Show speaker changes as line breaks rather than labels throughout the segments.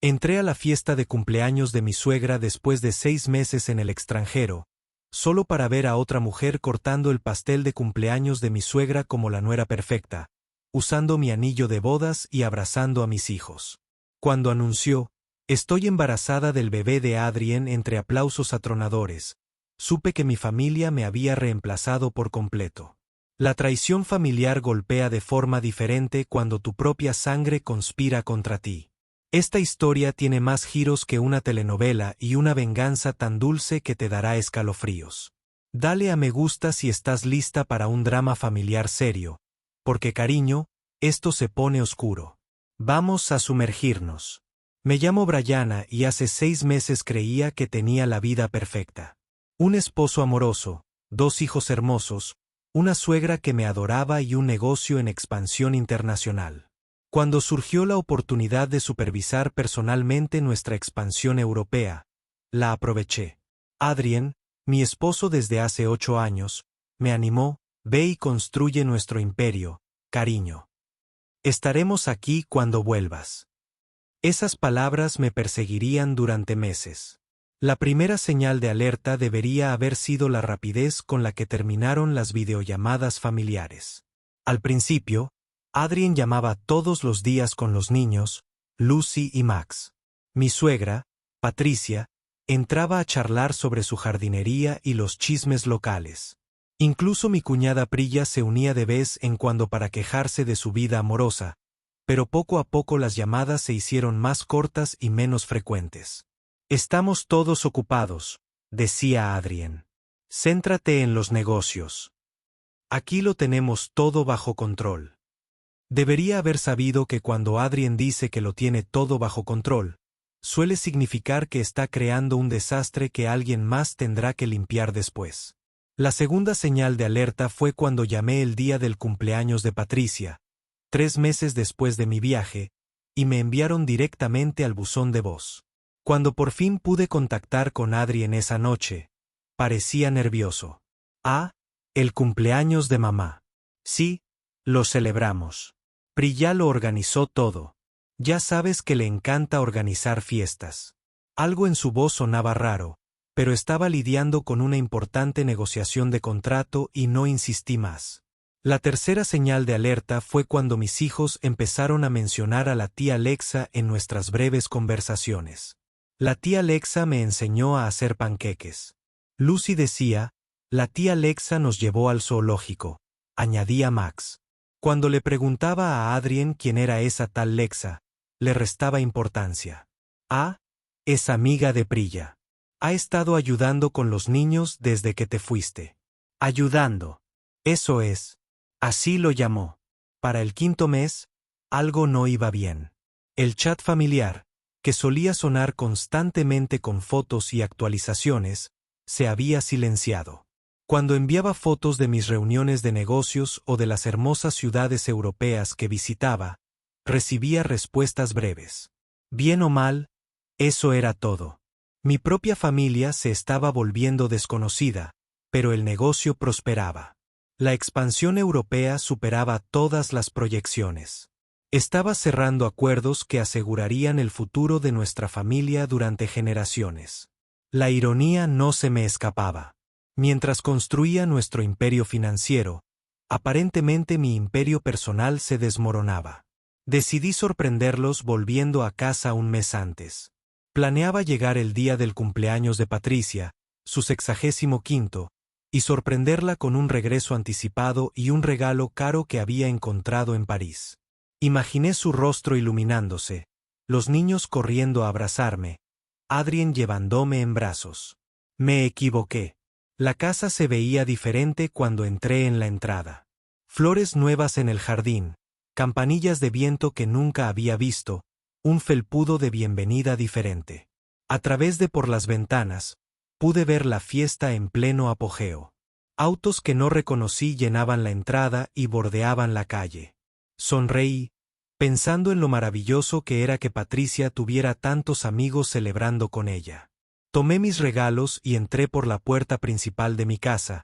Entré a la fiesta de cumpleaños de mi suegra después de 6 meses en el extranjero, solo para ver a otra mujer cortando el pastel de cumpleaños de mi suegra como la nuera perfecta, usando mi anillo de bodas y abrazando a mis hijos. Cuando anunció, estoy embarazada del bebé de Adrien entre aplausos atronadores, supe que mi familia me había reemplazado por completo. La traición familiar golpea de forma diferente cuando tu propia sangre conspira contra ti. Esta historia tiene más giros que una telenovela y una venganza tan dulce que te dará escalofríos. Dale a me gusta si estás lista para un drama familiar serio, porque cariño, esto se pone oscuro. Vamos a sumergirnos. Me llamo Brianna y hace 6 meses creía que tenía la vida perfecta. Un esposo amoroso, 2 hijos hermosos, una suegra que me adoraba y un negocio en expansión internacional. Cuando surgió la oportunidad de supervisar personalmente nuestra expansión europea, la aproveché. Adrien, mi esposo desde hace 8 años, me animó, ve y construye nuestro imperio, cariño. Estaremos aquí cuando vuelvas. Esas palabras me perseguirían durante meses. La primera señal de alerta debería haber sido la rapidez con la que terminaron las videollamadas familiares. Al principio, Adrien llamaba todos los días con los niños, Lucy y Max. Mi suegra, Patricia, entraba a charlar sobre su jardinería y los chismes locales. Incluso mi cuñada Prilla se unía de vez en cuando para quejarse de su vida amorosa, pero poco a poco las llamadas se hicieron más cortas y menos frecuentes. Estamos todos ocupados, decía Adrien. Céntrate en los negocios. Aquí lo tenemos todo bajo control. Debería haber sabido que cuando Adrien dice que lo tiene todo bajo control, suele significar que está creando un desastre que alguien más tendrá que limpiar después. La segunda señal de alerta fue cuando llamé el día del cumpleaños de Patricia, 3 meses después de mi viaje, y me enviaron directamente al buzón de voz. Cuando por fin pude contactar con Adrien esa noche, parecía nervioso. Ah, el cumpleaños de mamá. Sí, lo celebramos. Prilla lo organizó todo. Ya sabes que le encanta organizar fiestas. Algo en su voz sonaba raro, pero estaba lidiando con una importante negociación de contrato y no insistí más. La tercera señal de alerta fue cuando mis hijos empezaron a mencionar a la tía Lexa en nuestras breves conversaciones. La tía Lexa me enseñó a hacer panqueques. Lucy decía, la tía Lexa nos llevó al zoológico, añadía Max. Cuando le preguntaba a Adrien quién era esa tal Lexa, le restaba importancia. Ah, es amiga de Prilla. Ha estado ayudando con los niños desde que te fuiste. Ayudando. Eso es. Así lo llamó. Para el 5.º mes, algo no iba bien. El chat familiar, que solía sonar constantemente con fotos y actualizaciones, se había silenciado. Cuando enviaba fotos de mis reuniones de negocios o de las hermosas ciudades europeas que visitaba, recibía respuestas breves. Bien o mal, eso era todo. Mi propia familia se estaba volviendo desconocida, pero el negocio prosperaba. La expansión europea superaba todas las proyecciones. Estaba cerrando acuerdos que asegurarían el futuro de nuestra familia durante generaciones. La ironía no se me escapaba. Mientras construía nuestro imperio financiero, aparentemente mi imperio personal se desmoronaba. Decidí sorprenderlos volviendo a casa un mes antes. Planeaba llegar el día del cumpleaños de Patricia, su 65º, y sorprenderla con un regreso anticipado y un regalo caro que había encontrado en París. Imaginé su rostro iluminándose, los niños corriendo a abrazarme, Adrien llevándome en brazos. Me equivoqué. La casa se veía diferente cuando entré en la entrada. Flores nuevas en el jardín, campanillas de viento que nunca había visto, un felpudo de bienvenida diferente. A través de por las ventanas, pude ver la fiesta en pleno apogeo. Autos que no reconocí llenaban la entrada y bordeaban la calle. Sonreí, pensando en lo maravilloso que era que Patricia tuviera tantos amigos celebrando con ella. Tomé mis regalos y entré por la puerta principal de mi casa,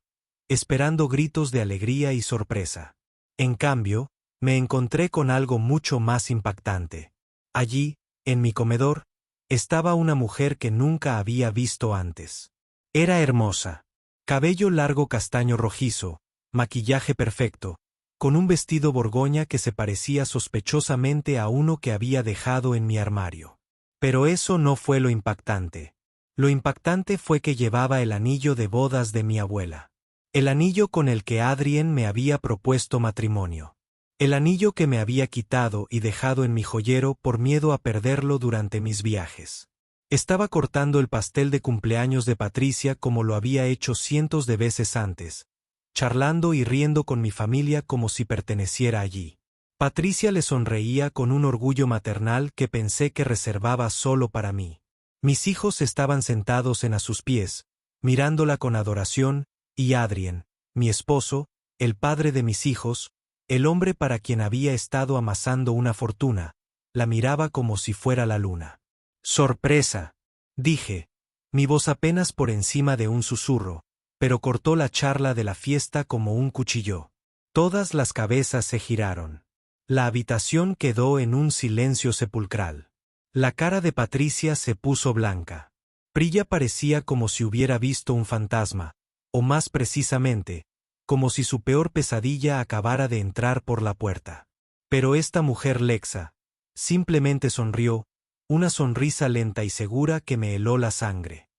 esperando gritos de alegría y sorpresa. En cambio, me encontré con algo mucho más impactante. Allí, En mi comedor, estaba una mujer que nunca había visto antes. Era hermosa. Cabello largo castaño rojizo, maquillaje perfecto, con un vestido borgoña que se parecía sospechosamente a uno que había dejado en mi armario. Pero eso no fue lo impactante. Lo impactante fue que llevaba el anillo de bodas de mi abuela. El anillo con el que Adrien me había propuesto matrimonio. El anillo que me había quitado y dejado en mi joyero por miedo a perderlo durante mis viajes. Estaba cortando el pastel de cumpleaños de Patricia como lo había hecho cientos de veces antes, charlando y riendo con mi familia como si perteneciera allí. Patricia le sonreía con un orgullo maternal que pensé que reservaba solo para mí. Mis hijos estaban sentados a sus pies, mirándola con adoración, y Adrien, mi esposo, el padre de mis hijos, el hombre para quien había estado amasando una fortuna, la miraba como si fuera la luna. «Sorpresa», dije, mi voz apenas por encima de un susurro, pero cortó la charla de la fiesta como un cuchillo. Todas las cabezas se giraron. La habitación quedó en un silencio sepulcral. La cara de Patricia se puso blanca. Prilla parecía como si hubiera visto un fantasma, o más precisamente, como si su peor pesadilla acabara de entrar por la puerta. Pero esta mujer Lexa simplemente sonrió, una sonrisa lenta y segura que me heló la sangre.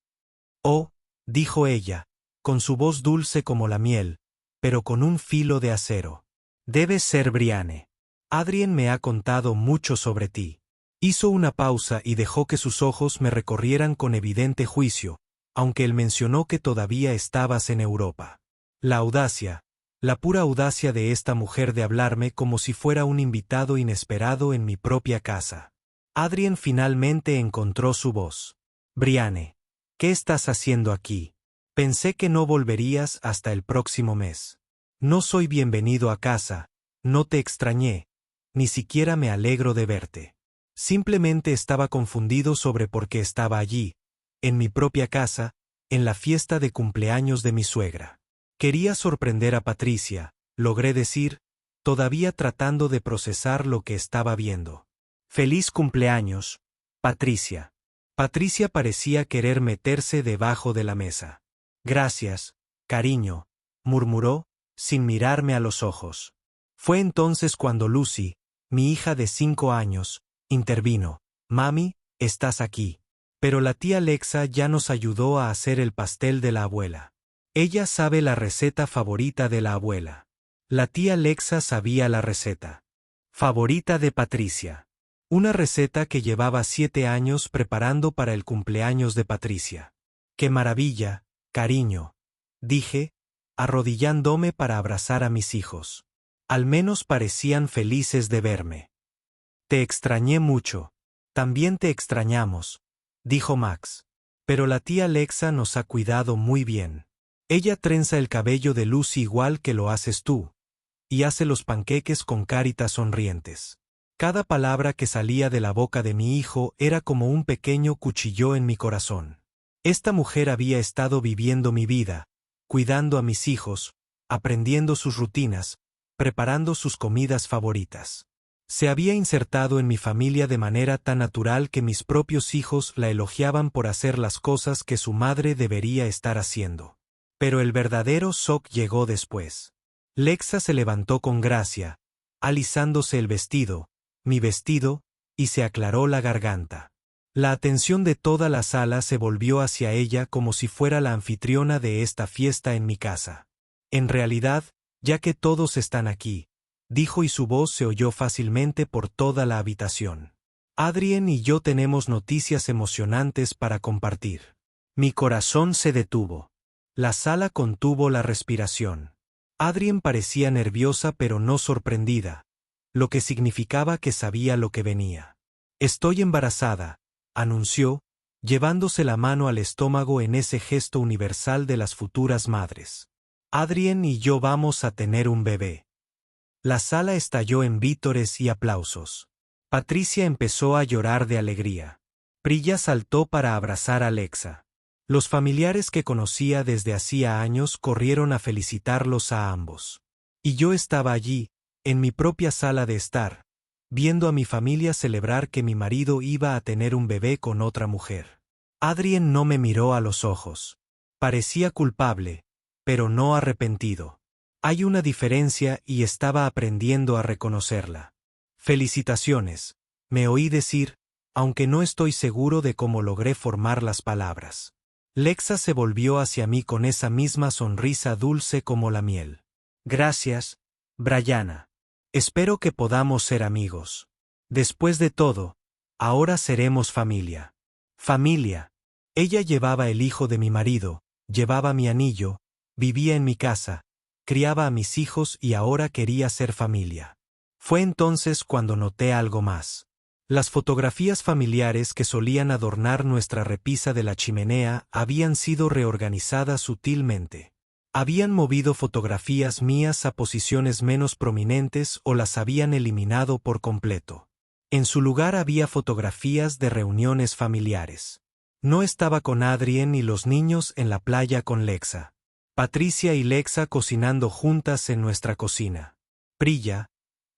«Oh», dijo ella, con su voz dulce como la miel, pero con un filo de acero. «Debes ser Brianne. Adrien me ha contado mucho sobre ti». Hizo una pausa y dejó que sus ojos me recorrieran con evidente juicio, aunque él mencionó que todavía estabas en Europa. La audacia, la pura audacia de esta mujer de hablarme como si fuera un invitado inesperado en mi propia casa. Adrien finalmente encontró su voz. «Brianne, ¿qué estás haciendo aquí? Pensé que no volverías hasta el próximo mes. No soy bienvenido a casa, no te extrañé, ni siquiera me alegro de verte. Simplemente estaba confundido sobre por qué estaba allí, en mi propia casa, en la fiesta de cumpleaños de mi suegra. Quería sorprender a Patricia», logré decir, todavía tratando de procesar lo que estaba viendo. «Feliz cumpleaños, Patricia». Patricia parecía querer meterse debajo de la mesa. «Gracias, cariño», murmuró, sin mirarme a los ojos. Fue entonces cuando Lucy, mi hija de 5 años, intervino. «Mami, estás aquí». Pero la tía Lexa ya nos ayudó a hacer el pastel de la abuela. Ella sabe la receta favorita de la abuela. La tía Lexa sabía la receta favorita de Patricia. Una receta que llevaba 7 años preparando para el cumpleaños de Patricia. «¡Qué maravilla, cariño!», dije, arrodillándome para abrazar a mis hijos. Al menos parecían felices de verme. «Te extrañé mucho». «También te extrañamos», dijo Max. «Pero la tía Lexa nos ha cuidado muy bien. Ella trenza el cabello de Lucy igual que lo haces tú, y hace los panqueques con caritas sonrientes». Cada palabra que salía de la boca de mi hijo era como un pequeño cuchillo en mi corazón. Esta mujer había estado viviendo mi vida, cuidando a mis hijos, aprendiendo sus rutinas, preparando sus comidas favoritas. Se había insertado en mi familia de manera tan natural que mis propios hijos la elogiaban por hacer las cosas que su madre debería estar haciendo. Pero el verdadero shock llegó después. Lexa se levantó con gracia, alisándose el vestido, mi vestido, y se aclaró la garganta. La atención de toda la sala se volvió hacia ella como si fuera la anfitriona de esta fiesta en mi casa. «En realidad, ya que todos están aquí», dijo y su voz se oyó fácilmente por toda la habitación. «Adrien y yo tenemos noticias emocionantes para compartir». Mi corazón se detuvo. La sala contuvo la respiración. Adrien parecía nerviosa pero no sorprendida, lo que significaba que sabía lo que venía. «Estoy embarazada», anunció, llevándose la mano al estómago en ese gesto universal de las futuras madres. «Adrien y yo vamos a tener un bebé». La sala estalló en vítores y aplausos. Patricia empezó a llorar de alegría. Prilla saltó para abrazar a Lexa. Los familiares que conocía desde hacía años corrieron a felicitarlos a ambos. Y yo estaba allí, en mi propia sala de estar, viendo a mi familia celebrar que mi marido iba a tener un bebé con otra mujer. Adrien no me miró a los ojos. Parecía culpable, pero no arrepentido. Hay una diferencia y estaba aprendiendo a reconocerla. Felicitaciones, me oí decir, aunque no estoy seguro de cómo logré formar las palabras. Lexa se volvió hacia mí con esa misma sonrisa dulce como la miel. Gracias, Brianna. Espero que podamos ser amigos. Después de todo, ahora seremos familia. Familia. Ella llevaba el hijo de mi marido, llevaba mi anillo, vivía en mi casa, criaba a mis hijos y ahora quería ser familia. Fue entonces cuando noté algo más. Las fotografías familiares que solían adornar nuestra repisa de la chimenea habían sido reorganizadas sutilmente. Habían movido fotografías mías a posiciones menos prominentes o las habían eliminado por completo. En su lugar había fotografías de reuniones familiares. No estaba con Adrien y los niños en la playa con Lexa. Patricia y Lexa cocinando juntas en nuestra cocina. Prilla,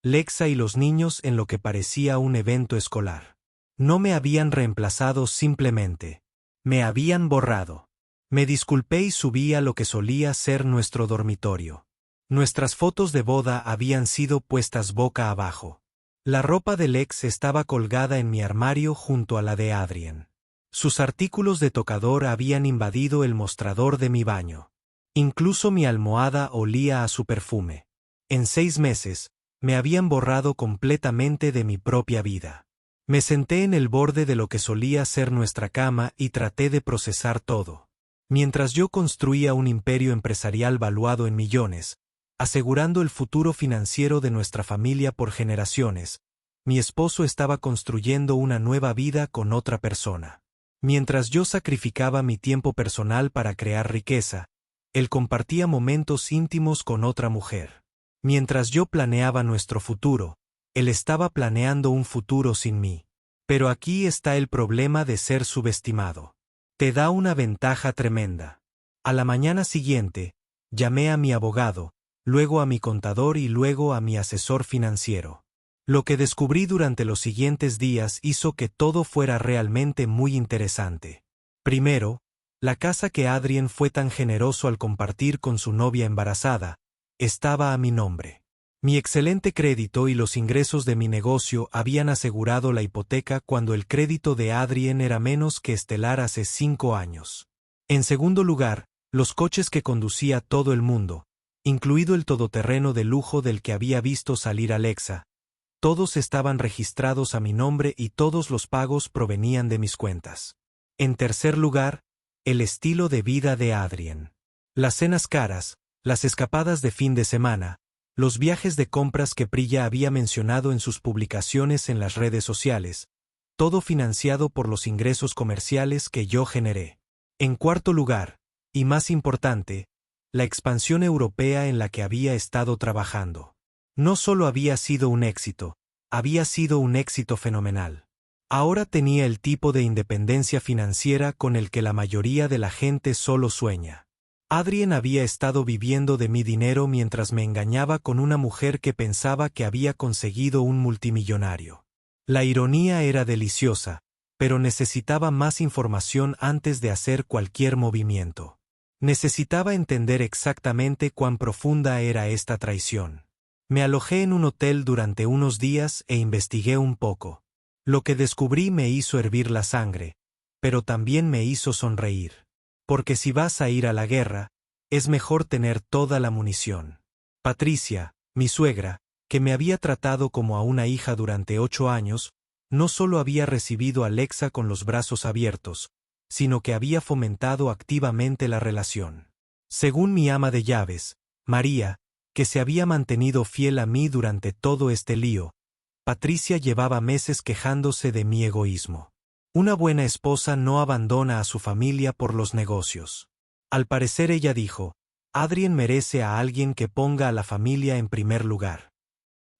Lexa y los niños en lo que parecía un evento escolar. No me habían reemplazado simplemente. Me habían borrado. Me disculpé y subí a lo que solía ser nuestro dormitorio. Nuestras fotos de boda habían sido puestas boca abajo. La ropa de Lex estaba colgada en mi armario junto a la de Adrien. Sus artículos de tocador habían invadido el mostrador de mi baño. Incluso mi almohada olía a su perfume. En 6 meses, me habían borrado completamente de mi propia vida. Me senté en el borde de lo que solía ser nuestra cama y traté de procesar todo. Mientras yo construía un imperio empresarial valuado en millones, asegurando el futuro financiero de nuestra familia por generaciones, mi esposo estaba construyendo una nueva vida con otra persona. Mientras yo sacrificaba mi tiempo personal para crear riqueza, él compartía momentos íntimos con otra mujer. Mientras yo planeaba nuestro futuro, él estaba planeando un futuro sin mí. Pero aquí está el problema de ser subestimado. Te da una ventaja tremenda. A la mañana siguiente, llamé a mi abogado, luego a mi contador y luego a mi asesor financiero. Lo que descubrí durante los siguientes días hizo que todo fuera realmente muy interesante. Primero, la casa que Adrien fue tan generoso al compartir con su novia embarazada, estaba a mi nombre. Mi excelente crédito y los ingresos de mi negocio habían asegurado la hipoteca cuando el crédito de Adrien era menos que estelar hace 5 años. En segundo lugar, los coches que conducía todo el mundo, incluido el todoterreno de lujo del que había visto salir a Lexa, todos estaban registrados a mi nombre y todos los pagos provenían de mis cuentas. En tercer lugar, el estilo de vida de Adrien. Las cenas caras, las escapadas de fin de semana, los viajes de compras que Prilla había mencionado en sus publicaciones en las redes sociales, todo financiado por los ingresos comerciales que yo generé. En cuarto lugar, y más importante, la expansión europea en la que había estado trabajando. No solo había sido un éxito, había sido un éxito fenomenal. Ahora tenía el tipo de independencia financiera con el que la mayoría de la gente solo sueña. Adrien había estado viviendo de mi dinero mientras me engañaba con una mujer que pensaba que había conseguido un multimillonario. La ironía era deliciosa, pero necesitaba más información antes de hacer cualquier movimiento. Necesitaba entender exactamente cuán profunda era esta traición. Me alojé en un hotel durante unos días e investigué un poco. Lo que descubrí me hizo hervir la sangre, pero también me hizo sonreír. Porque si vas a ir a la guerra, es mejor tener toda la munición. Patricia, mi suegra, que me había tratado como a una hija durante 8 años, no solo había recibido a Lexa con los brazos abiertos, sino que había fomentado activamente la relación. Según mi ama de llaves, María, que se había mantenido fiel a mí durante todo este lío, Patricia llevaba meses quejándose de mi egoísmo. Una buena esposa no abandona a su familia por los negocios. Al parecer ella dijo, Adrien merece a alguien que ponga a la familia en primer lugar.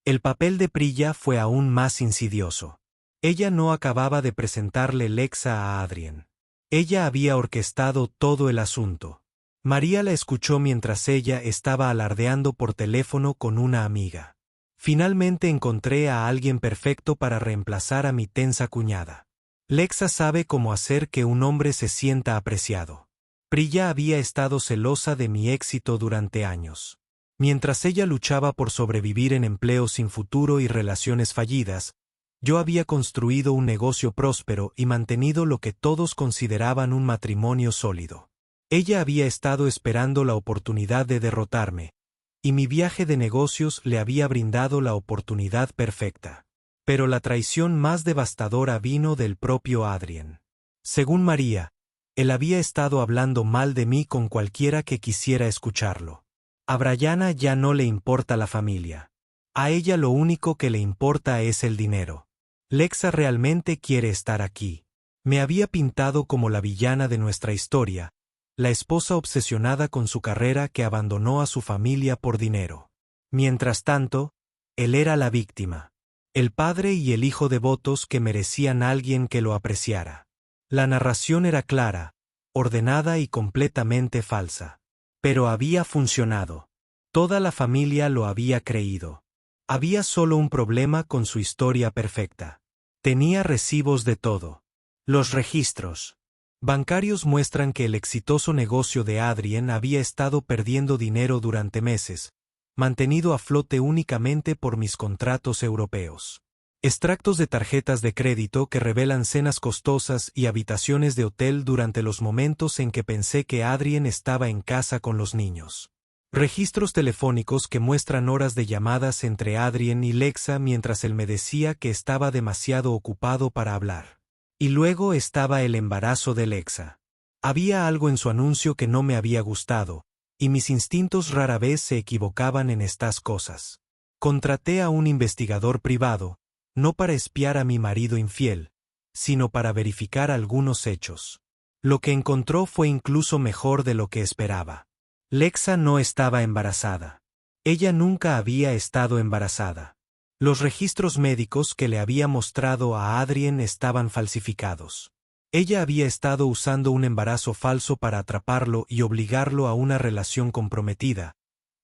El papel de Prilla fue aún más insidioso. Ella no acababa de presentarle Lexa a Adrien. Ella había orquestado todo el asunto. María la escuchó mientras ella estaba alardeando por teléfono con una amiga. Finalmente encontré a alguien perfecto para reemplazar a mi tensa cuñada. Lexa sabe cómo hacer que un hombre se sienta apreciado. Priya había estado celosa de mi éxito durante años. Mientras ella luchaba por sobrevivir en empleos sin futuro y relaciones fallidas, yo había construido un negocio próspero y mantenido lo que todos consideraban un matrimonio sólido. Ella había estado esperando la oportunidad de derrotarme, y mi viaje de negocios le había brindado la oportunidad perfecta. Pero la traición más devastadora vino del propio Adrien. Según María, él había estado hablando mal de mí con cualquiera que quisiera escucharlo. A Brianna ya no le importa la familia. A ella lo único que le importa es el dinero. Lexa realmente quiere estar aquí. Me había pintado como la villana de nuestra historia, la esposa obsesionada con su carrera que abandonó a su familia por dinero. Mientras tanto, él era la víctima. El padre y el hijo devotos que merecían a alguien que lo apreciara. La narración era clara, ordenada y completamente falsa. Pero había funcionado. Toda la familia lo había creído. Había solo un problema con su historia perfecta. Tenía recibos de todo. Los registros bancarios muestran que el exitoso negocio de Adrien había estado perdiendo dinero durante meses, mantenido a flote únicamente por mis contratos europeos. Extractos de tarjetas de crédito que revelan cenas costosas y habitaciones de hotel durante los momentos en que pensé que Adrien estaba en casa con los niños. Registros telefónicos que muestran horas de llamadas entre Adrien y Lexa mientras él me decía que estaba demasiado ocupado para hablar. Y luego estaba el embarazo de Lexa. Había algo en su anuncio que no me había gustado, y mis instintos rara vez se equivocaban en estas cosas. Contraté a un investigador privado, no para espiar a mi marido infiel, sino para verificar algunos hechos. Lo que encontró fue incluso mejor de lo que esperaba. Lexa no estaba embarazada. Ella nunca había estado embarazada. Los registros médicos que le había mostrado a Adrien estaban falsificados. Ella había estado usando un embarazo falso para atraparlo y obligarlo a una relación comprometida,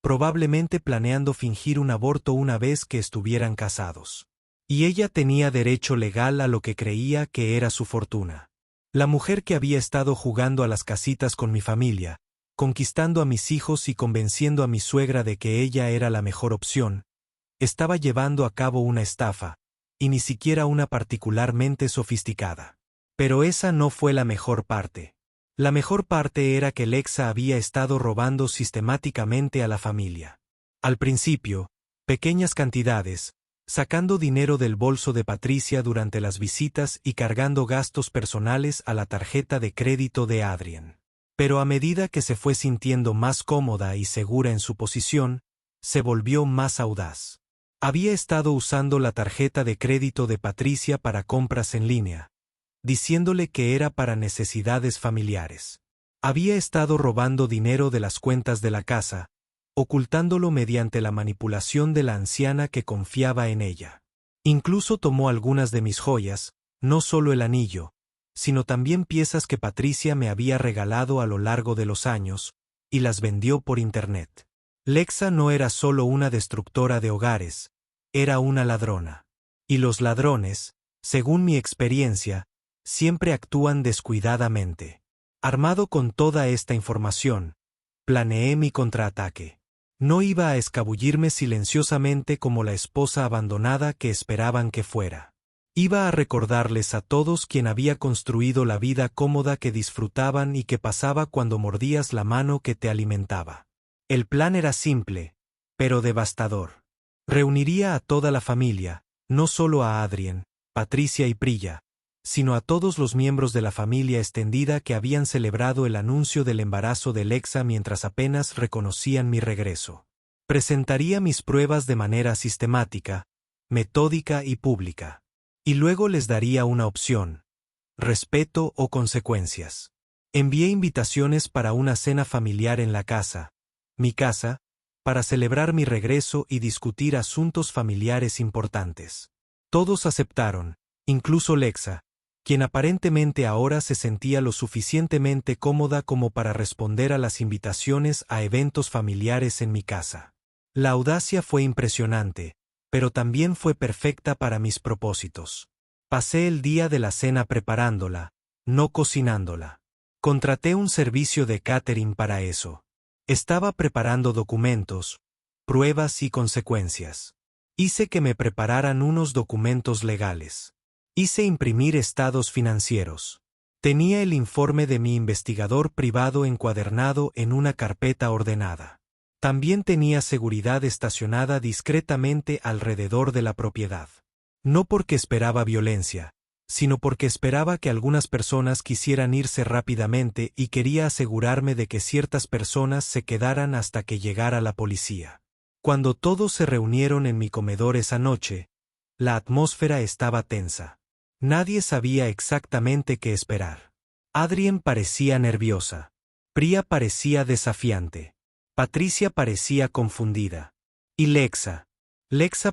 probablemente planeando fingir un aborto una vez que estuvieran casados. Y ella tenía derecho legal a lo que creía que era su fortuna. La mujer que había estado jugando a las casitas con mi familia, conquistando a mis hijos y convenciendo a mi suegra de que ella era la mejor opción, estaba llevando a cabo una estafa, y ni siquiera una particularmente sofisticada. Pero esa no fue la mejor parte. La mejor parte era que Lexa había estado robando sistemáticamente a la familia. Al principio, pequeñas cantidades, sacando dinero del bolso de Patricia durante las visitas y cargando gastos personales a la tarjeta de crédito de Adrien. Pero a medida que se fue sintiendo más cómoda y segura en su posición, se volvió más audaz. Había estado usando la tarjeta de crédito de Patricia para compras en línea, diciéndole que era para necesidades familiares. Había estado robando dinero de las cuentas de la casa, ocultándolo mediante la manipulación de la anciana que confiaba en ella. Incluso tomó algunas de mis joyas, no solo el anillo, sino también piezas que Patricia me había regalado a lo largo de los años, y las vendió por internet. Lexa no era solo una destructora de hogares, era una ladrona. Y los ladrones, según mi experiencia, siempre actúan descuidadamente. Armado con toda esta información, planeé mi contraataque. No iba a escabullirme silenciosamente como la esposa abandonada que esperaban que fuera. Iba a recordarles a todos quién había construido la vida cómoda que disfrutaban y que pasaba cuando mordías la mano que te alimentaba. El plan era simple, pero devastador. Reuniría a toda la familia, no solo a Adrien, Patricia y Priya, sino a todos los miembros de la familia extendida que habían celebrado el anuncio del embarazo de Lexa mientras apenas reconocían mi regreso. Presentaría mis pruebas de manera sistemática, metódica y pública. Y luego les daría una opción: respeto o consecuencias. Envié invitaciones para una cena familiar en la casa, mi casa, para celebrar mi regreso y discutir asuntos familiares importantes. Todos aceptaron, incluso Lexa, quien aparentemente ahora se sentía lo suficientemente cómoda como para responder a las invitaciones a eventos familiares en mi casa. La audacia fue impresionante, pero también fue perfecta para mis propósitos. Pasé el día de la cena preparándola, no cocinándola. Contraté un servicio de catering para eso. Estaba preparando documentos, pruebas y consecuencias. Hice que me prepararan unos documentos legales. Hice imprimir estados financieros. Tenía el informe de mi investigador privado encuadernado en una carpeta ordenada. También tenía seguridad estacionada discretamente alrededor de la propiedad. No porque esperaba violencia, sino porque esperaba que algunas personas quisieran irse rápidamente y quería asegurarme de que ciertas personas se quedaran hasta que llegara la policía. Cuando todos se reunieron en mi comedor esa noche, la atmósfera estaba tensa. Nadie sabía exactamente qué esperar. Adrien parecía nerviosa. Priya parecía desafiante. Patricia parecía confundida. Y Lexa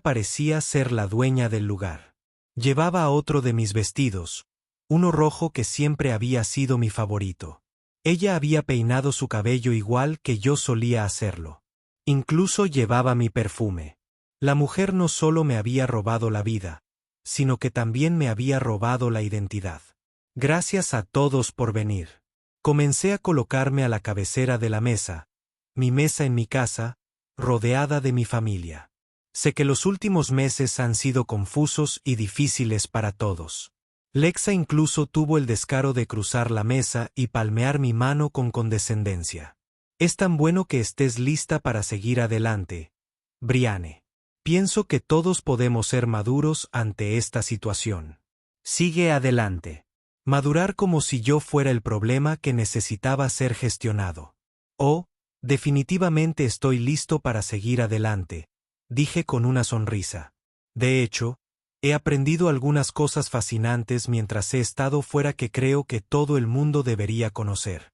parecía ser la dueña del lugar. Llevaba otro de mis vestidos, uno rojo que siempre había sido mi favorito. Ella había peinado su cabello igual que yo solía hacerlo. Incluso llevaba mi perfume. La mujer no solo me había robado la vida, sino que también me había robado la identidad. Gracias a todos por venir. Comencé a colocarme a la cabecera de la mesa, mi mesa en mi casa, rodeada de mi familia. Sé que los últimos meses han sido confusos y difíciles para todos. Lexa incluso tuvo el descaro de cruzar la mesa y palmear mi mano con condescendencia. Es tan bueno que estés lista para seguir adelante, Brianne. Pienso que todos podemos ser maduros ante esta situación. Sigue adelante. Madurar como si yo fuera el problema que necesitaba ser gestionado. Oh, definitivamente estoy listo para seguir adelante, dije con una sonrisa. De hecho, he aprendido algunas cosas fascinantes mientras he estado fuera que creo que todo el mundo debería conocer.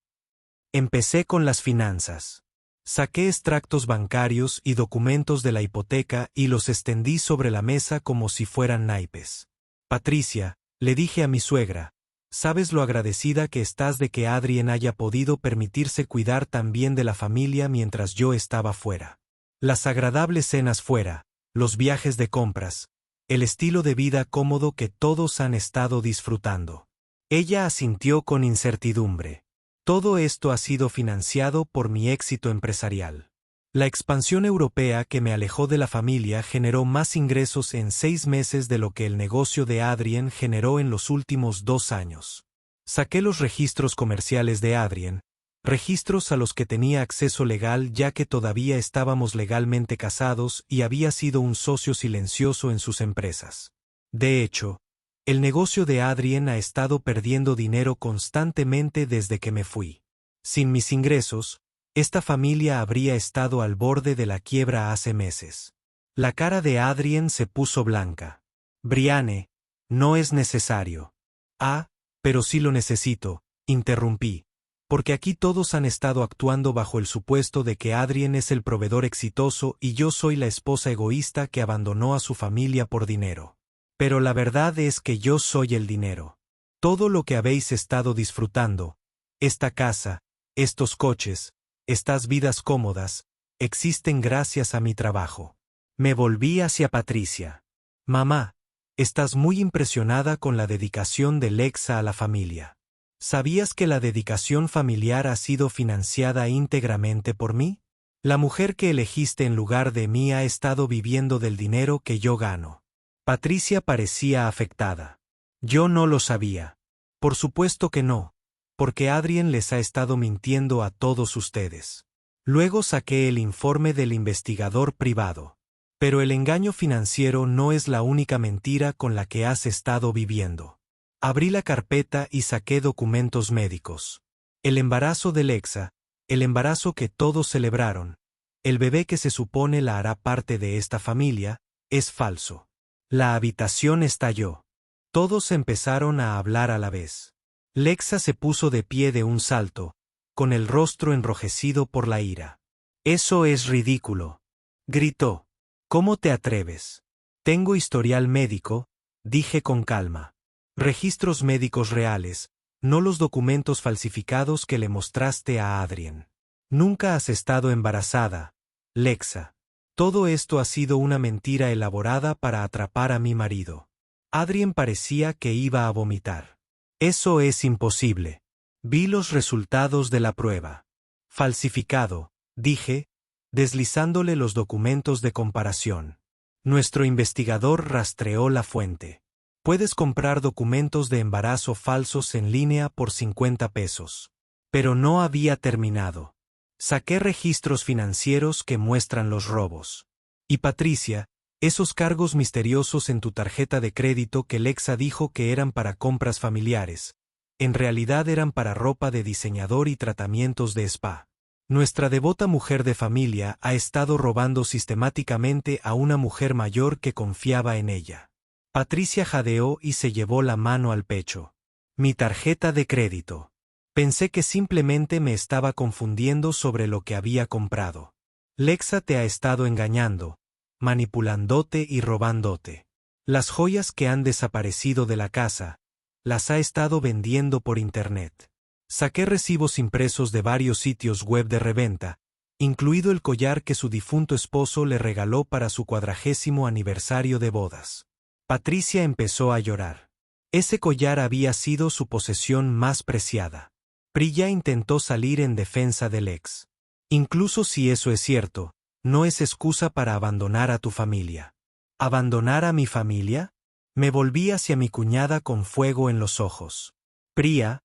Empecé con las finanzas. Saqué extractos bancarios y documentos de la hipoteca y los extendí sobre la mesa como si fueran naipes. Patricia, le dije a mi suegra, ¿sabes lo agradecida que estás de que Adrien haya podido permitirse cuidar tan bien de la familia mientras yo estaba fuera? Las agradables cenas fuera, los viajes de compras, el estilo de vida cómodo que todos han estado disfrutando. Ella asintió con incertidumbre. Todo esto ha sido financiado por mi éxito empresarial. La expansión europea que me alejó de la familia generó más ingresos en 6 meses de lo que el negocio de Adrien generó en los últimos 2 años. Saqué los registros comerciales de Adrien, registros a los que tenía acceso legal ya que todavía estábamos legalmente casados y había sido un socio silencioso en sus empresas. De hecho, el negocio de Adrien ha estado perdiendo dinero constantemente desde que me fui. Sin mis ingresos, esta familia habría estado al borde de la quiebra hace meses. La cara de Adrien se puso blanca. Brianne, no es necesario. Ah, pero sí lo necesito, interrumpí, porque aquí todos han estado actuando bajo el supuesto de que Adrien es el proveedor exitoso y yo soy la esposa egoísta que abandonó a su familia por dinero. Pero la verdad es que yo soy el dinero. Todo lo que habéis estado disfrutando, esta casa, estos coches, estas vidas cómodas, existen gracias a mi trabajo. Me volví hacia Patricia. Mamá, estás muy impresionada con la dedicación de Lexa a la familia. ¿Sabías que la dedicación familiar ha sido financiada íntegramente por mí? La mujer que elegiste en lugar de mí ha estado viviendo del dinero que yo gano. Patricia parecía afectada. Yo no lo sabía. Por supuesto que no, porque Adrien les ha estado mintiendo a todos ustedes. Luego saqué el informe del investigador privado. Pero el engaño financiero no es la única mentira con la que has estado viviendo. Abrí la carpeta y saqué documentos médicos. El embarazo de Lexa, el embarazo que todos celebraron, el bebé que se supone la hará parte de esta familia, es falso. La habitación estalló. Todos empezaron a hablar a la vez. Lexa se puso de pie de un salto, con el rostro enrojecido por la ira. «Eso es ridículo», gritó. «¿Cómo te atreves?» «Tengo historial médico», dije con calma. «Registros médicos reales, no los documentos falsificados que le mostraste a Adrien. Nunca has estado embarazada, Lexa». Todo esto ha sido una mentira elaborada para atrapar a mi marido. Adrien parecía que iba a vomitar. Eso es imposible. Vi los resultados de la prueba. Falsificado, dije, deslizándole los documentos de comparación. Nuestro investigador rastreó la fuente. Puedes comprar documentos de embarazo falsos en línea por 50 pesos. Pero no había terminado. Saqué registros financieros que muestran los robos. Y Patricia, esos cargos misteriosos en tu tarjeta de crédito que Lexa dijo que eran para compras familiares, en realidad eran para ropa de diseñador y tratamientos de spa. Nuestra devota mujer de familia ha estado robando sistemáticamente a una mujer mayor que confiaba en ella. Patricia jadeó y se llevó la mano al pecho. Mi tarjeta de crédito. Pensé que simplemente me estaba confundiendo sobre lo que había comprado. Lexa te ha estado engañando, manipulándote y robándote. Las joyas que han desaparecido de la casa, las ha estado vendiendo por internet. Saqué recibos impresos de varios sitios web de reventa, incluido el collar que su difunto esposo le regaló para su 40º aniversario de bodas. Patricia empezó a llorar. Ese collar había sido su posesión más preciada. Priya intentó salir en defensa del ex. Incluso si eso es cierto, no es excusa para abandonar a tu familia. ¿Abandonar a mi familia? Me volví hacia mi cuñada con fuego en los ojos. Priya,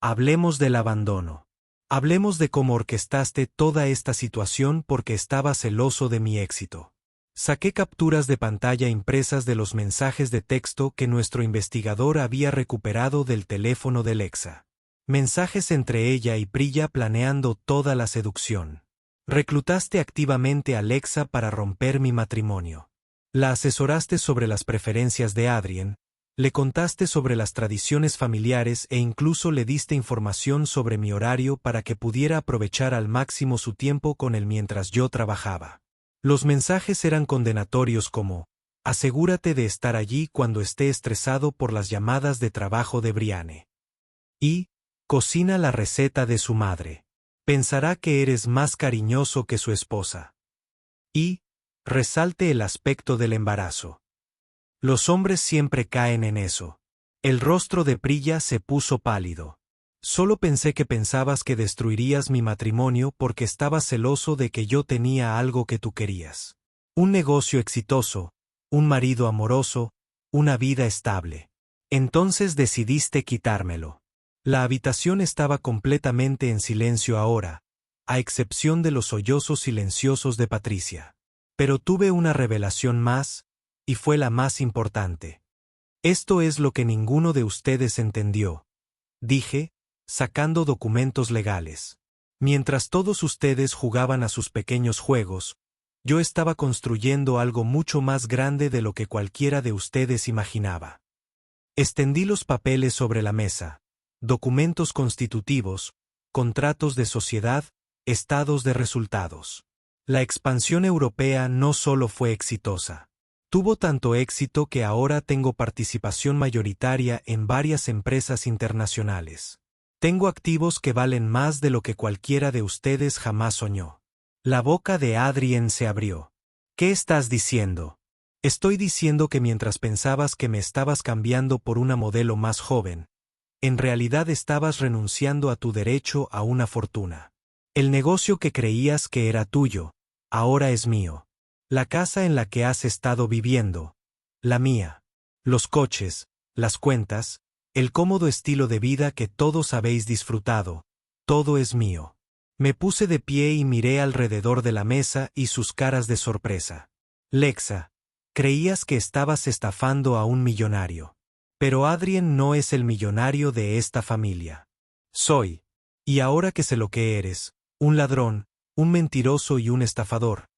hablemos del abandono. Hablemos de cómo orquestaste toda esta situación porque estaba celoso de mi éxito. Saqué capturas de pantalla impresas de los mensajes de texto que nuestro investigador había recuperado del teléfono de Lexa. Mensajes entre ella y Priya planeando toda la seducción. Reclutaste activamente a Lexa para romper mi matrimonio. La asesoraste sobre las preferencias de Adrien, le contaste sobre las tradiciones familiares e incluso le diste información sobre mi horario para que pudiera aprovechar al máximo su tiempo con él mientras yo trabajaba. Los mensajes eran condenatorios como, asegúrate de estar allí cuando esté estresado por las llamadas de trabajo de Brianne. Y, cocina la receta de su madre. Pensará que eres más cariñoso que su esposa. Y, resalte el aspecto del embarazo. Los hombres siempre caen en eso. El rostro de Priya se puso pálido. Solo pensé que pensabas que destruirías mi matrimonio porque estabas celoso de que yo tenía algo que tú querías. Un negocio exitoso, un marido amoroso, una vida estable. Entonces decidiste quitármelo. La habitación estaba completamente en silencio ahora, a excepción de los sollozos silenciosos de Patricia. Pero tuve una revelación más, y fue la más importante. Esto es lo que ninguno de ustedes entendió, dije, sacando documentos legales. Mientras todos ustedes jugaban a sus pequeños juegos, yo estaba construyendo algo mucho más grande de lo que cualquiera de ustedes imaginaba. Extendí los papeles sobre la mesa. Documentos constitutivos, contratos de sociedad, estados de resultados. La expansión europea no solo fue exitosa. Tuvo tanto éxito que ahora tengo participación mayoritaria en varias empresas internacionales. Tengo activos que valen más de lo que cualquiera de ustedes jamás soñó. La boca de Adrien se abrió. ¿Qué estás diciendo? Estoy diciendo que mientras pensabas que me estabas cambiando por una modelo más joven, en realidad estabas renunciando a tu derecho a una fortuna. El negocio que creías que era tuyo, ahora es mío. La casa en la que has estado viviendo, la mía. Los coches, las cuentas, el cómodo estilo de vida que todos habéis disfrutado, todo es mío. Me puse de pie y miré alrededor de la mesa y sus caras de sorpresa. Lexa, creías que estabas estafando a un millonario. Pero Adrien no es el millonario de esta familia. Soy. Y ahora que sé lo que eres, un ladrón, un mentiroso y un estafador,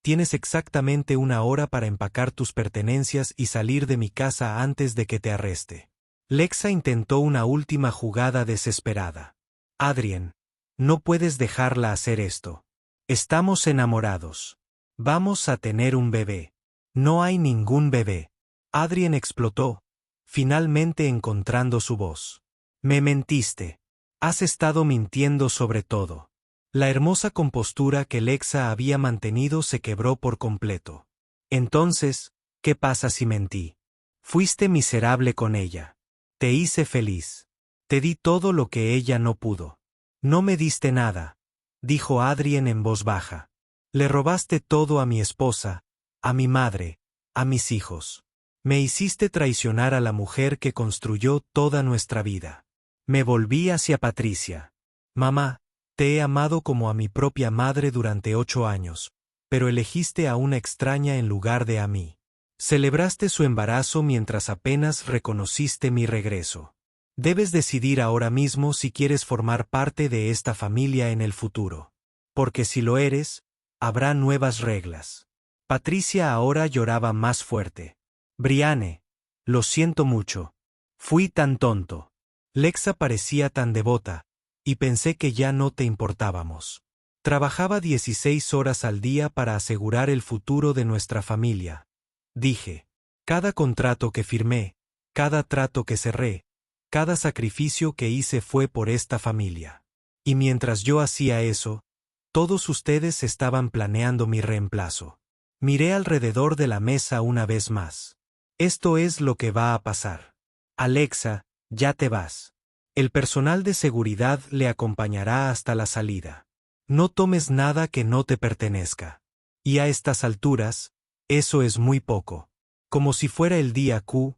tienes exactamente 1 hora para empacar tus pertenencias y salir de mi casa antes de que te arreste. Lexa intentó una última jugada desesperada. Adrien, no puedes dejarla hacer esto. Estamos enamorados. Vamos a tener un bebé. No hay ningún bebé. Adrien explotó, finalmente encontrando su voz. Me mentiste. Has estado mintiendo sobre todo. La hermosa compostura que Lexa había mantenido se quebró por completo. Entonces, ¿qué pasa si mentí? Fuiste miserable con ella. Te hice feliz. Te di todo lo que ella no pudo. No me diste nada, dijo Adrien en voz baja. Le robaste todo a mi esposa, a mi madre, a mis hijos. Me hiciste traicionar a la mujer que construyó toda nuestra vida. Me volví hacia Patricia. Mamá, te he amado como a mi propia madre durante 8 años, pero elegiste a una extraña en lugar de a mí. Celebraste su embarazo mientras apenas reconociste mi regreso. Debes decidir ahora mismo si quieres formar parte de esta familia en el futuro. Porque si lo eres, habrá nuevas reglas. Patricia ahora lloraba más fuerte. Brianne, lo siento mucho. Fui tan tonto. Lexa parecía tan devota, y pensé que ya no te importábamos. Trabajaba 16 horas al día para asegurar el futuro de nuestra familia. Dije, cada contrato que firmé, cada trato que cerré, cada sacrificio que hice fue por esta familia. Y mientras yo hacía eso, todos ustedes estaban planeando mi reemplazo. Miré alrededor de la mesa una vez más. Esto es lo que va a pasar. Alexa, ya te vas. El personal de seguridad le acompañará hasta la salida. No tomes nada que no te pertenezca. Y a estas alturas, eso es muy poco. Como si fuera el día Q,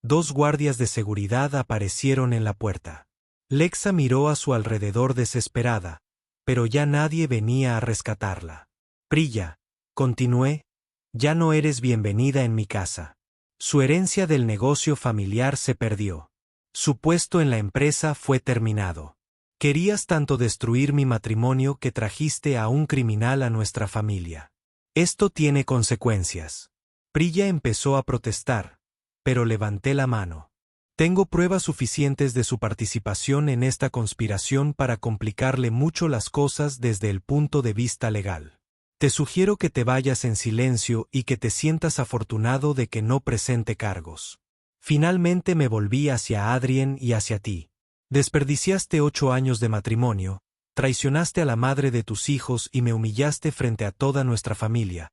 2 guardias de seguridad aparecieron en la puerta. Lexa miró a su alrededor desesperada, pero ya nadie venía a rescatarla. Priya, continué, ya no eres bienvenida en mi casa. Su herencia del negocio familiar se perdió. Su puesto en la empresa fue terminado. Querías tanto destruir mi matrimonio que trajiste a un criminal a nuestra familia. Esto tiene consecuencias. Priya empezó a protestar, pero levanté la mano. Tengo pruebas suficientes de su participación en esta conspiración para complicarle mucho las cosas desde el punto de vista legal. Te sugiero que te vayas en silencio y que te sientas afortunado de que no presente cargos. Finalmente me volví hacia Adrien y hacia ti. Desperdiciaste 8 años de matrimonio, traicionaste a la madre de tus hijos y me humillaste frente a toda nuestra familia.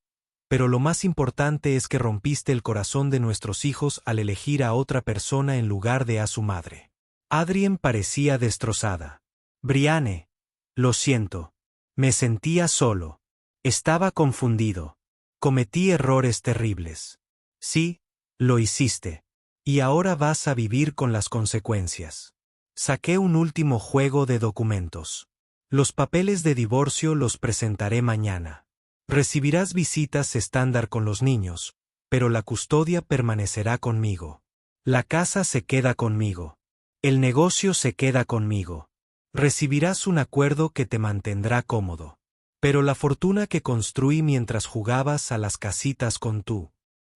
Pero lo más importante es que rompiste el corazón de nuestros hijos al elegir a otra persona en lugar de a su madre. Adrien parecía destrozada. Brianne, lo siento. Me sentía solo. Estaba confundido. Cometí errores terribles. Sí, lo hiciste. Y ahora vas a vivir con las consecuencias. Saqué un último juego de documentos. Los papeles de divorcio los presentaré mañana. Recibirás visitas estándar con los niños, pero la custodia permanecerá conmigo. La casa se queda conmigo. El negocio se queda conmigo. Recibirás un acuerdo que te mantendrá cómodo. Pero la fortuna que construí mientras jugabas a las casitas con tu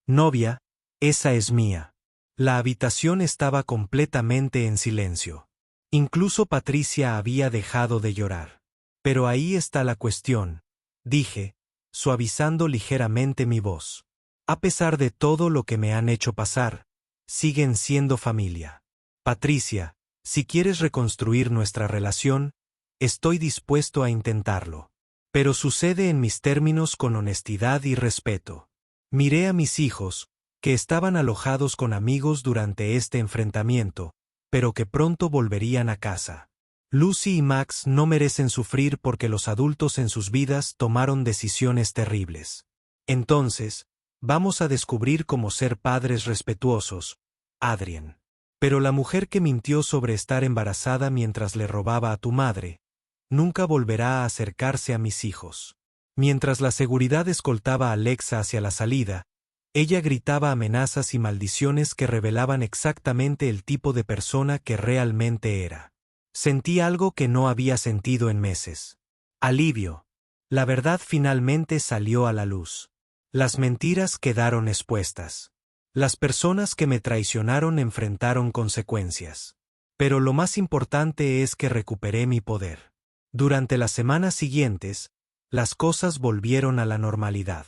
novia, esa es mía. La habitación estaba completamente en silencio. Incluso Patricia había dejado de llorar. Pero ahí está la cuestión, dije, suavizando ligeramente mi voz. A pesar de todo lo que me han hecho pasar, siguen siendo familia. Patricia, si quieres reconstruir nuestra relación, estoy dispuesto a intentarlo. Pero sucede en mis términos con honestidad y respeto. Miré a mis hijos, que estaban alojados con amigos durante este enfrentamiento, pero que pronto volverían a casa. Lucy y Max no merecen sufrir porque los adultos en sus vidas tomaron decisiones terribles. Entonces, vamos a descubrir cómo ser padres respetuosos, Adrien. Pero la mujer que mintió sobre estar embarazada mientras le robaba a tu madre, nunca volverá a acercarse a mis hijos. Mientras la seguridad escoltaba a Alexa hacia la salida, ella gritaba amenazas y maldiciones que revelaban exactamente el tipo de persona que realmente era. Sentí algo que no había sentido en meses. Alivio. La verdad finalmente salió a la luz. Las mentiras quedaron expuestas. Las personas que me traicionaron enfrentaron consecuencias. Pero lo más importante es que recuperé mi poder. Durante las semanas siguientes, las cosas volvieron a la normalidad.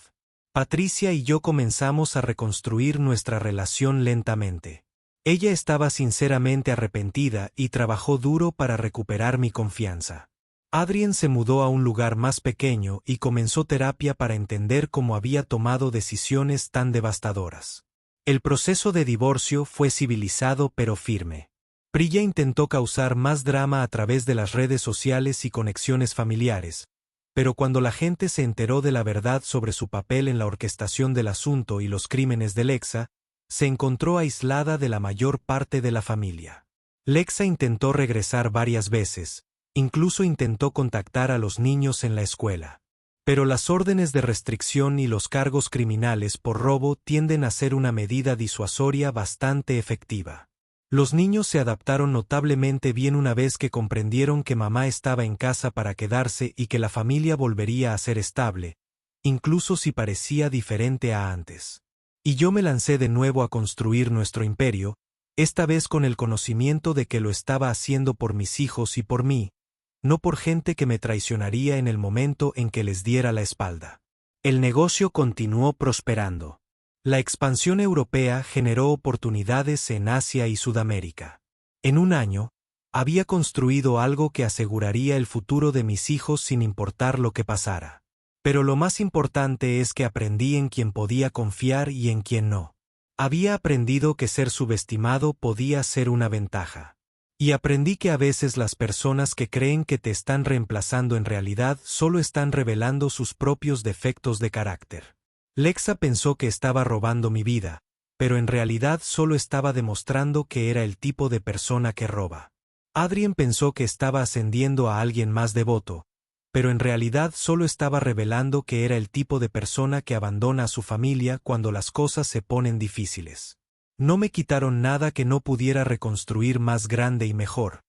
Patricia y yo comenzamos a reconstruir nuestra relación lentamente. Ella estaba sinceramente arrepentida y trabajó duro para recuperar mi confianza. Adrien se mudó a un lugar más pequeño y comenzó terapia para entender cómo había tomado decisiones tan devastadoras. El proceso de divorcio fue civilizado pero firme. Priya intentó causar más drama a través de las redes sociales y conexiones familiares, pero cuando la gente se enteró de la verdad sobre su papel en la orquestación del asunto y los crímenes de Lexa, se encontró aislada de la mayor parte de la familia. Lexa intentó regresar varias veces, incluso intentó contactar a los niños en la escuela. Pero las órdenes de restricción y los cargos criminales por robo tienden a ser una medida disuasoria bastante efectiva. Los niños se adaptaron notablemente bien una vez que comprendieron que mamá estaba en casa para quedarse y que la familia volvería a ser estable, incluso si parecía diferente a antes. Y yo me lancé de nuevo a construir nuestro imperio, esta vez con el conocimiento de que lo estaba haciendo por mis hijos y por mí, no por gente que me traicionaría en el momento en que les diera la espalda. El negocio continuó prosperando. La expansión europea generó oportunidades en Asia y Sudamérica. En un año, había construido algo que aseguraría el futuro de mis hijos sin importar lo que pasara. Pero lo más importante es que aprendí en quién podía confiar y en quién no. Había aprendido que ser subestimado podía ser una ventaja. Y aprendí que a veces las personas que creen que te están reemplazando en realidad solo están revelando sus propios defectos de carácter. Lexa pensó que estaba robando mi vida, pero en realidad solo estaba demostrando que era el tipo de persona que roba. Adrien pensó que estaba ascendiendo a alguien más devoto, pero en realidad solo estaba revelando que era el tipo de persona que abandona a su familia cuando las cosas se ponen difíciles. No me quitaron nada que no pudiera reconstruir más grande y mejor,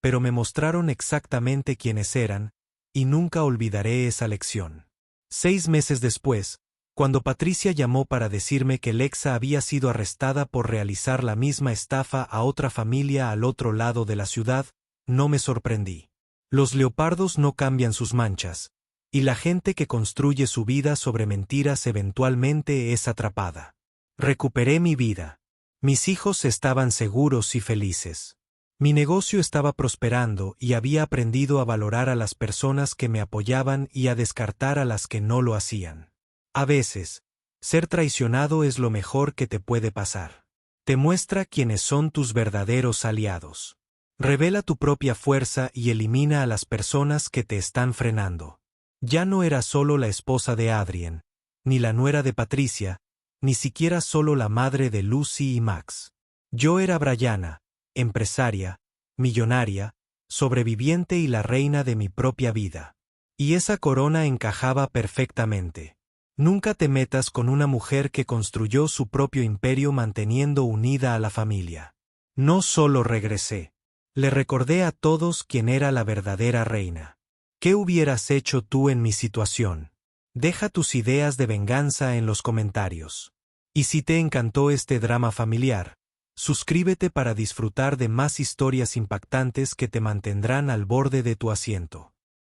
pero me mostraron exactamente quiénes eran, y nunca olvidaré esa lección. 6 meses después, cuando Patricia llamó para decirme que Lexa había sido arrestada por realizar la misma estafa a otra familia al otro lado de la ciudad, no me sorprendí. Los leopardos no cambian sus manchas, y la gente que construye su vida sobre mentiras eventualmente es atrapada. Recuperé mi vida. Mis hijos estaban seguros y felices. Mi negocio estaba prosperando y había aprendido a valorar a las personas que me apoyaban y a descartar a las que no lo hacían. A veces, ser traicionado es lo mejor que te puede pasar. Te muestra quiénes son tus verdaderos aliados. Revela tu propia fuerza y elimina a las personas que te están frenando. Ya no era solo la esposa de Adrien, ni la nuera de Patricia, ni siquiera solo la madre de Lucy y Max. Yo era Brianna, empresaria, millonaria, sobreviviente y la reina de mi propia vida. Y esa corona encajaba perfectamente. Nunca te metas con una mujer que construyó su propio imperio manteniendo unida a la familia. No solo regresé. Le recordé a todos quién era la verdadera reina. ¿Qué hubieras hecho tú en mi situación? Deja tus ideas de venganza en los comentarios. Y si te encantó este drama familiar, suscríbete para disfrutar de más historias impactantes que te mantendrán al borde de tu asiento.